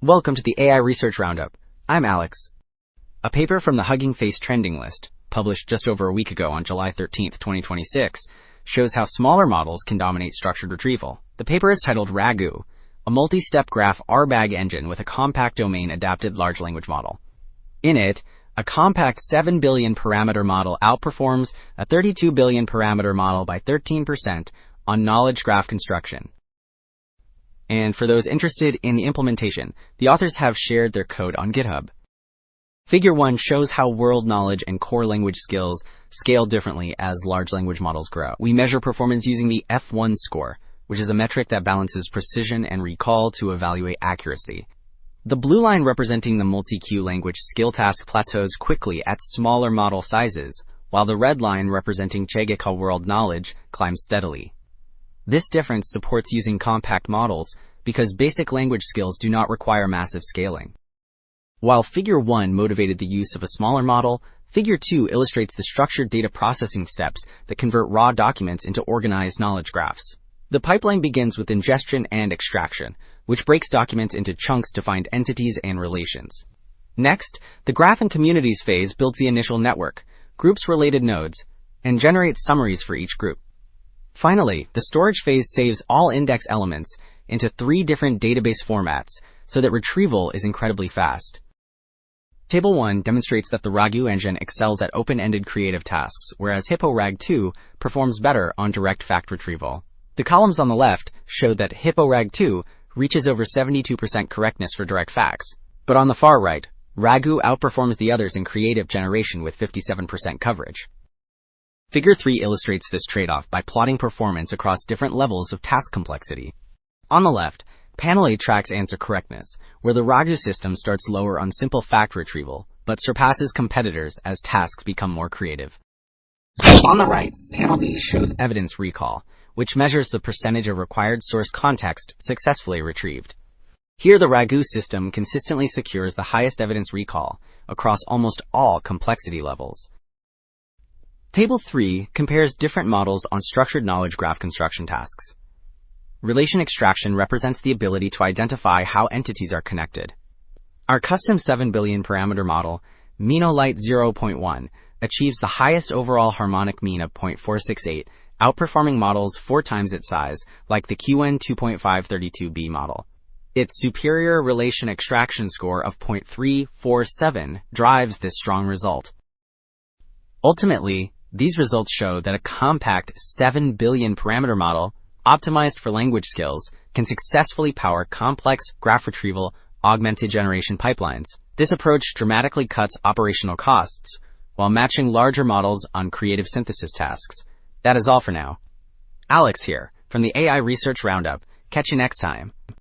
Welcome to the AI Research Roundup. I'm Alex. A paper from the Hugging Face trending list, published just over a week ago on July 13, 2026, shows how smaller models can dominate structured retrieval. The paper is titled RAGU, a multi-step graph RAG engine with a compact domain adapted large language model. In it, a compact 7 billion parameter model outperforms a 32 billion parameter model by 13% on knowledge graph construction. And for those interested in the implementation, the authors have shared their code on GitHub. Figure 1 shows how world knowledge and core language skills scale differently as large language models grow. We measure performance using the F1 score, which is a metric that balances precision and recall to evaluate accuracy. The blue line representing the multi-queue language skill task plateaus quickly at smaller model sizes, while the red line representing Chegeka world knowledge climbs steadily. This difference supports using compact models because basic language skills do not require massive scaling. While Figure 1 motivated the use of a smaller model, Figure 2 illustrates the structured data processing steps that convert raw documents into organized knowledge graphs. The pipeline begins with ingestion and extraction, which breaks documents into chunks to find entities and relations. Next, the graph and communities phase builds the initial network, groups related nodes, and generates summaries for each group. Finally, the storage phase saves all index elements into 3 different database formats so that retrieval is incredibly fast. Table 1 demonstrates that the RAGU engine excels at open-ended creative tasks, whereas HippoRAG2 performs better on direct fact retrieval. The columns on the left show that HippoRAG2 reaches over 72% correctness for direct facts, but on the far right, RAGU outperforms the others in creative generation with 57% coverage. Figure 3 illustrates this trade-off by plotting performance across different levels of task complexity. On the left, Panel A tracks answer correctness, where the RAGU system starts lower on simple fact retrieval, but surpasses competitors as tasks become more creative. On the right, Panel B shows evidence recall, which measures the percentage of required source context successfully retrieved. Here, the RAGU system consistently secures the highest evidence recall across almost all complexity levels. Table 3 compares different models on structured knowledge graph construction tasks. Relation extraction represents the ability to identify how entities are connected. Our custom 7 billion parameter model, MinoLite 0.1, achieves the highest overall harmonic mean of 0.468, outperforming models 4 times its size, like the QN 2.532b model. Its superior relation extraction score of 0.347 drives this strong result. Ultimately, these results show that a compact 7 billion parameter model, optimized for language skills, can successfully power complex graph retrieval augmented generation pipelines. This approach dramatically cuts operational costs while matching larger models on creative synthesis tasks. That is all for now. Alex here, from the AI Research Roundup. Catch you next time.